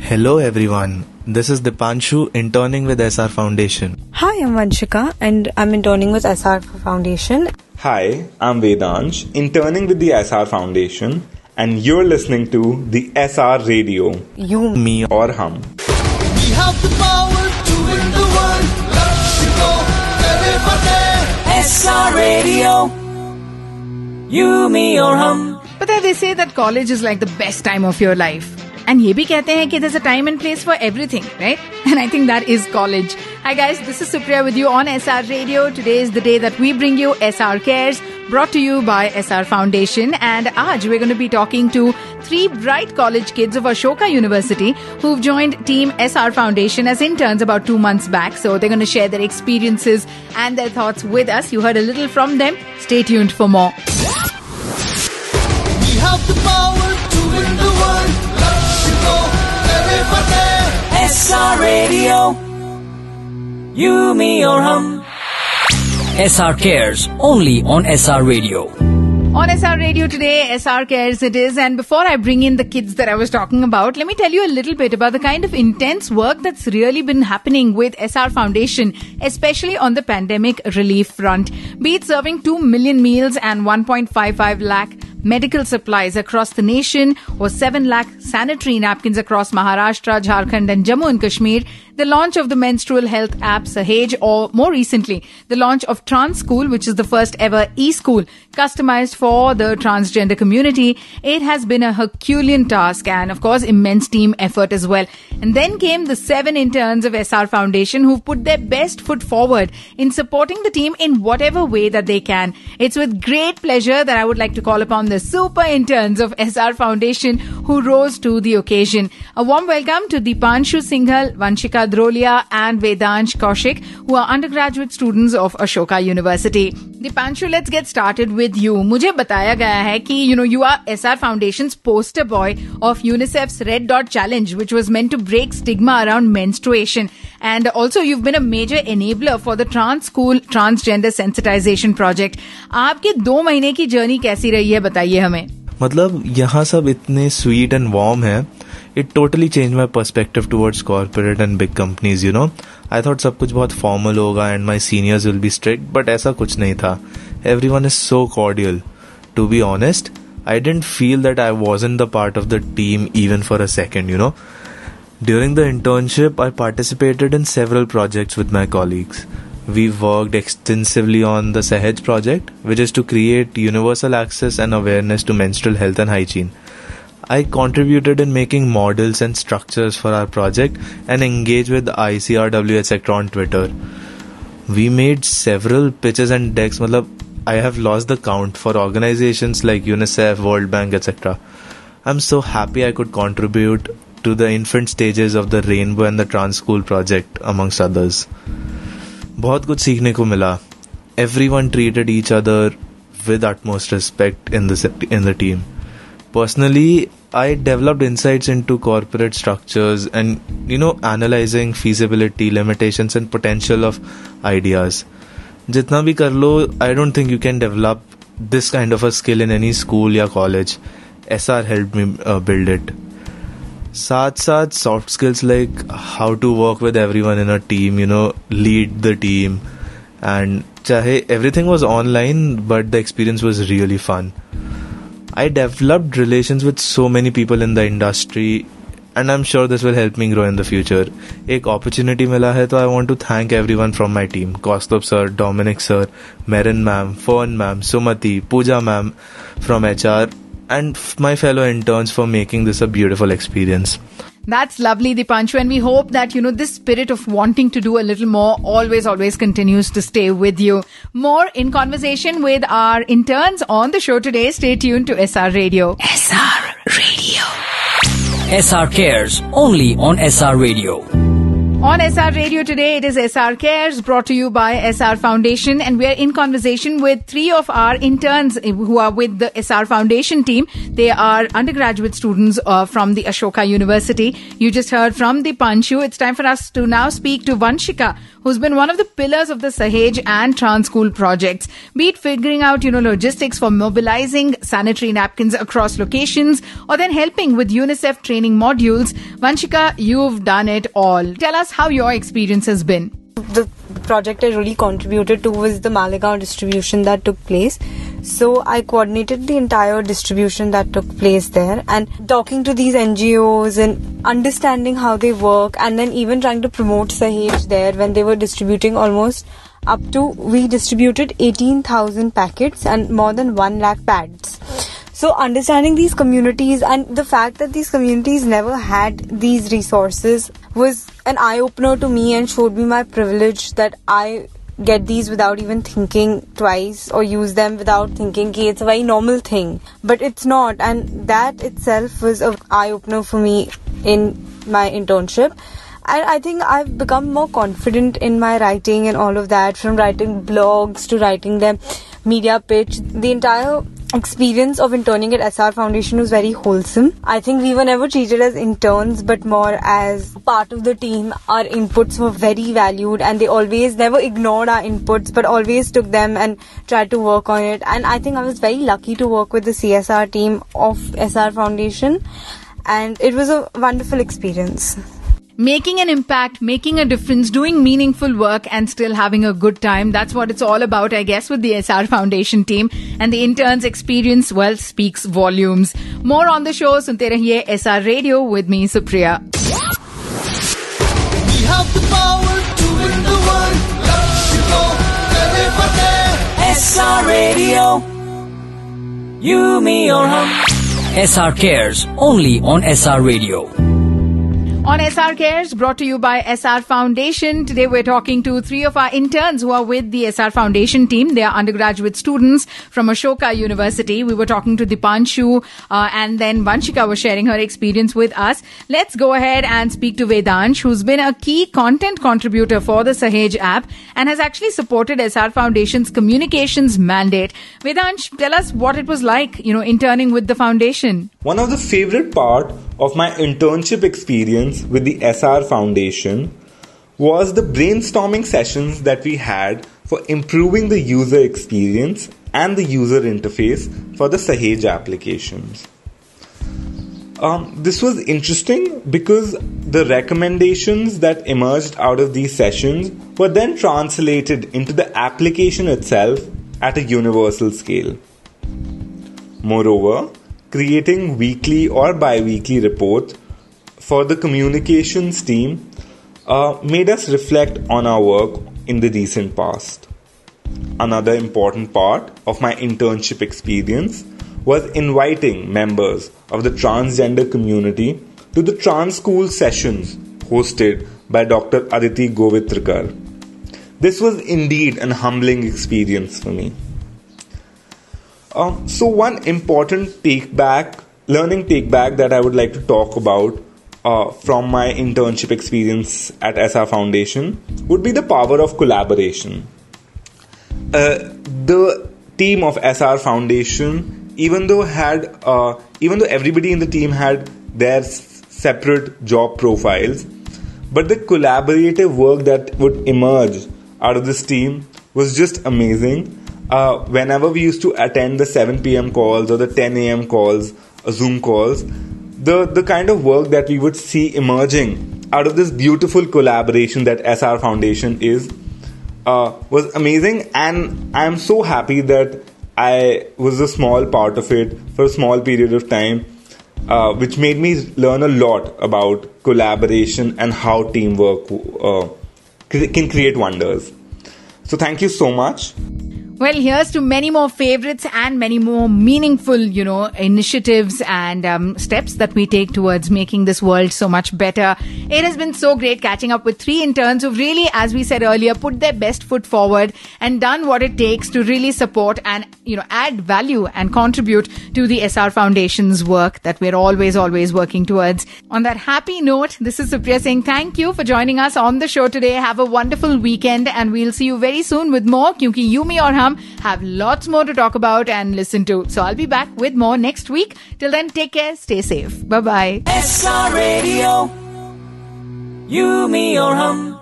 Hello everyone, this is Dipanshu interning with Essar Foundation. Hi, I'm Ashoka and I'm interning with Essar Foundation. Hi, I'm Vedansh, interning with the Essar Foundation, and you're listening to the SR Radio. You, Me or Hum. We have the power to win the world. Let's go, everybody. SR Radio. You, me or hum. But they say that college is like the best time of your life. And ये भी कहते हैं कि there's a time and place for everything, right? And I think that is college. Hi guys, this is Supriya with you on SR Radio. Today is the day that we bring you SR Cares, brought to you by Essar Foundation. And aaj we're going to be talking to 3 bright college kids of Ashoka University who've joined Team Essar Foundation as interns about 2 months back. So they're going to share their experiences and their thoughts with us. You heard a little from them. Stay tuned for more. We have the power to win the world. Let's go, everybody. SR Radio. You, me or hum. SR Cares, only on SR Radio. On SR Radio today, SR Cares it is. And before I bring in the kids that I was talking about, let me tell you a little bit about the kind of intense work that's really been happening with SR Foundation, especially on the pandemic relief front. Be it serving 2 million meals and 1.55 lakh medical supplies across the nation, or 7 lakh sanitary napkins across Maharashtra, Jharkhand and Jammu and Kashmir, the launch of the menstrual health app Sahej, or more recently, the launch of Trans School, which is the first ever e-school customized for the transgender community. It has been a Herculean task and, of course, immense team effort as well. And then came the 7 interns of SR Foundation who've put their best foot forward in supporting the team in whatever way that they can. It's with great pleasure that I would like to call upon the super interns of SR Foundation who rose to the occasion. A warm welcome to Dipanshu Singhal, Vanshika Drolia and Vedansh Kaushik, who are undergraduate students of Ashoka University. Dipanshu, let's get started with you. मुझे बताया गया है कि you are SR Foundation's poster boy of UNICEF's Red Dot Challenge, which was meant to break stigma around menstruation. And also you've been a major enabler for the Trans School Transgender Sensitization Project. आपके 2 महीने की journey कैसी रही है बताइए हमें. मतलब यहाँ सब इतने sweet and warm है. It totally changed my perspective towards corporate and big companies, I thought सब कुछ बहुत formal होगा and my seniors will be strict, but ऐसा कुछ नहीं था. Everyone is so cordial. To be honest, I didn't feel that I wasn't the part of the team even for a second, During the internship, I participated in several projects with my colleagues. We worked extensively on the Sahej project, which is to create universal access and awareness to menstrual health and hygiene. I contributed in making models and structures for our project and engaged with ICRW etc. on Twitter. We made several pitches and decks. I have lost the count for organizations like UNICEF, World Bank etc. I'm so happy I could contribute to the infant stages of the Rainbow and the Trans School project, amongst others. बहुत कुछ सीखने को मिला. Everyone treated each other with utmost respect in the team. Personally, I developed insights into corporate structures and, analyzing feasibility, limitations and potential of ideas. Jitna bhi kar lo, I don't think you can develop this kind of a skill in any school or college. SR helped me build it. Sath soft skills like how to work with everyone in a team, lead the team. And everything was online, but the experience was really fun. I developed relations with so many people in the industry, and I'm sure this will help me grow in the future. Ek opportunity mila hai, so I want to thank everyone from my team. Kaustubh sir, Dominic sir, Merin ma'am, Fern ma'am, Sumati, Pooja ma'am from HR, and my fellow interns for making this a beautiful experience. That's lovely, Dipanshu, and we hope that, this spirit of wanting to do a little more always continues to stay with you. More in conversation with our interns on the show today. Stay tuned to SR Radio. SR Radio. SR Cares, only on SR Radio. On SR Radio today, it is SR Cares, brought to you by Essar Foundation, and we are in conversation with three of our interns who are with the Essar Foundation team. They are undergraduate students from the Ashoka University. You just heard from the Panshu. It's time for us to now speak to Vanshika, who's been one of the pillars of the Sahej and Trans School projects. Be it figuring out, logistics for mobilizing sanitary napkins across locations, or then helping with UNICEF training modules. Vanshika, you've done it all. Tell us how your experience has been. The project I really contributed to was the Malegaon distribution that took place. So I coordinated the entire distribution that took place there, and talking to these NGOs and understanding how they work, and then even trying to promote Sahej there when they were distributing we distributed 18,000 packets and more than 1 lakh pads. So understanding these communities and the fact that these communities never had these resources was an eye-opener to me and showed me my privilege that I get these without even thinking twice, or use them without thinking कि it's a very normal thing. But it's not, and that itself was an eye-opener for me in my internship. And I think I've become more confident in my writing and all of that, from writing blogs to writing them media pitch. The entire experience of interning at Essar Foundation was very wholesome. I think we were never treated as interns, but more as part of the team. Our inputs were very valued, and they always never ignored our inputs, but always took them and tried to work on it. And I think I was very lucky to work with the CSR team of Essar Foundation, and it was a wonderful experience. Making an impact, making a difference, doing meaningful work and still having a good time. That's what it's all about, I guess, with the Essar Foundation team. And the interns' experience, well, speaks volumes. More on the show. Sunte rahiye SR Radio with me, Supriya. We have the power to win the world. Lakshya kare fateh. SR Radio. You, me or hum. SR Cares, only on SR Radio. On SR Cares, brought to you by Essar Foundation. Today we're talking to three of our interns who are with the Essar Foundation team. They are undergraduate students from Ashoka University. We were talking to Dipanshu and then Vanshika was sharing her experience with us. Let's go ahead and speak to Vedansh, who's been a key content contributor for the Sahej app and has actually supported Essar Foundation's communications mandate. Vedansh, tell us what it was like, interning with the foundation. One of the favorite part of my internship experience with the Essar Foundation was the brainstorming sessions that we had for improving the user experience and the user interface for the Sahej applications. This was interesting because the recommendations that emerged out of these sessions were then translated into the application itself at a universal scale. Moreover, creating weekly or bi-weekly reports for the communications team made us reflect on our work in the recent past. Another important part of my internship experience was inviting members of the transgender community to the trans school sessions hosted by Dr. Aditi Govitrkar. This was indeed an humbling experience for me. So one important learning take back that I would like to talk about from my internship experience at Essar Foundation would be the power of collaboration. The team of Essar Foundation, even though everybody in the team had their separate job profiles, but the collaborative work that would emerge out of this team was just amazing. Whenever we used to attend the 7 p.m. calls or the 10 a.m. calls, Zoom calls, the kind of work that we would see emerging out of this beautiful collaboration that Essar Foundation is was amazing, and I'm so happy that I was a small part of it for a small period of time, which made me learn a lot about collaboration and how teamwork can create wonders. So thank you so much. Well, here's to many more favorites and many more meaningful, initiatives and steps that we take towards making this world so much better. It has been so great catching up with 3 interns who've really, as we said earlier, put their best foot forward and done what it takes to really support and, add value and contribute to the Essar Foundation's work that we're always working towards. On that happy note, this is Supriya saying thank you for joining us on the show today. Have a wonderful weekend and we'll see you very soon with more, kyunki You, Me or Hum have lots more to talk about and listen to. So I'll be back with more next week. Till then, take care, stay safe. Bye-bye. SR Radio. You, me or hum.